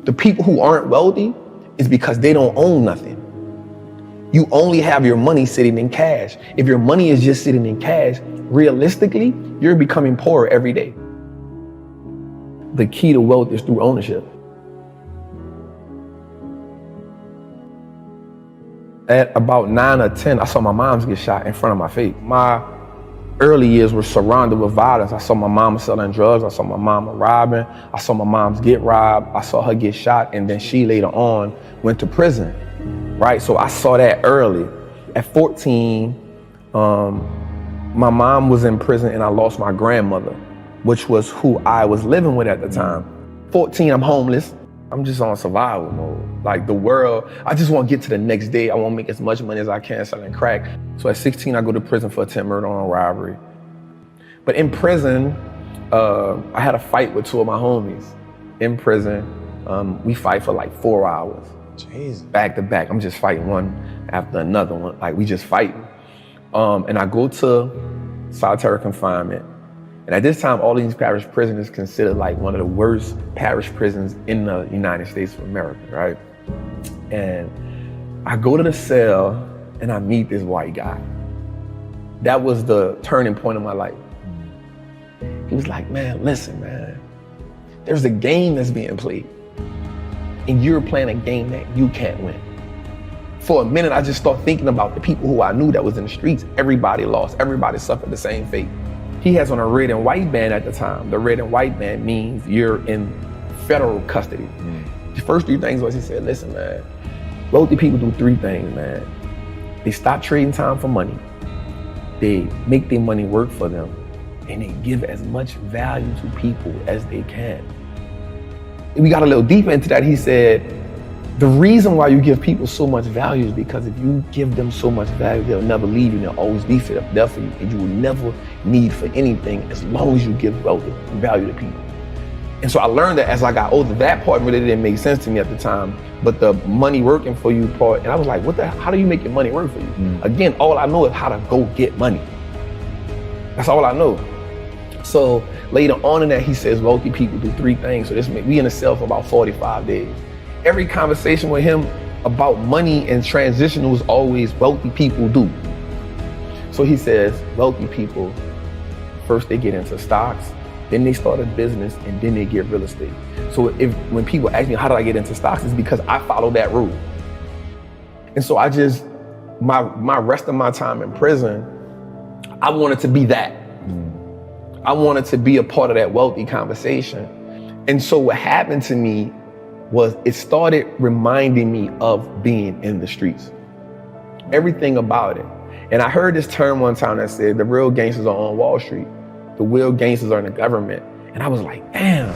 The people who aren't wealthy is because they don't own nothing. You only have your money sitting in cash. If your money is just sitting in cash, realistically, you're becoming poorer every day. The key to wealth is through ownership. At about 9 or 10, I saw my moms get shot in front of my face. My early years were surrounded with violence. I saw my mama selling drugs. I saw my mama robbing. I saw my moms get robbed. I saw her get shot, and then she later on went to prison, right? So I saw that early. At 14, my mom was in prison and I lost my grandmother, which was who I was living with at the time. 14, I'm homeless. I'm just on survival mode. Like the world, I just want to get to the next day. I want to make as much money as I can selling crack. So at 16, I go to prison for attempted murder on robbery. But in prison, I had a fight with two of my homies. In prison, we fight for like 4 hours. Jeez. Back to back. I'm just fighting one after another one. Like we just fighting. And I go to solitary confinement. And at this time, all these parish prisons is considered like one of the worst parish prisons in the United States of America, right? And I go to the cell and I meet this white guy. That was the turning point of my life. He was like, man, listen, man, there's a game that's being played and you're playing a game that you can't win. For a minute, I just started thinking about the people who I knew that was in the streets. Everybody lost, everybody suffered the same fate. He has on a red and white band at the time. The red and white band means you're in federal custody. The first 3 things was he said, listen, man, wealthy people do 3 things, man. They stop trading time for money. They make their money work for them. And they give as much value to people as they can. We got a little deeper into that. He said, the reason why you give people so much value is because if you give them so much value, they'll never leave you and they'll always be there for you. And you will never need for anything as long as you give wealth and value to people. And so I learned that as I got older. That part really didn't make sense to me at the time, but the money working for you part, and I was like, how do you make your money work for you? Again, all I know is how to go get money. That's all I know. So later on in that, he says wealthy people do 3 things. So we in the cell for about 45 days. Every conversation with him about money and transition was always wealthy people do. So he says, wealthy people, first they get into stocks, then they start a business, and then they get real estate. So when people ask me, how did I get into stocks? It's because I follow that rule. And so my rest of my time in prison, I wanted to be that. I wanted to be a part of that wealthy conversation. And so what happened to me was it started reminding me of being in the streets. Everything about it. And I heard this term one time that said, the real gangsters are on Wall Street. The real gangsters are in the government. And I was like, damn,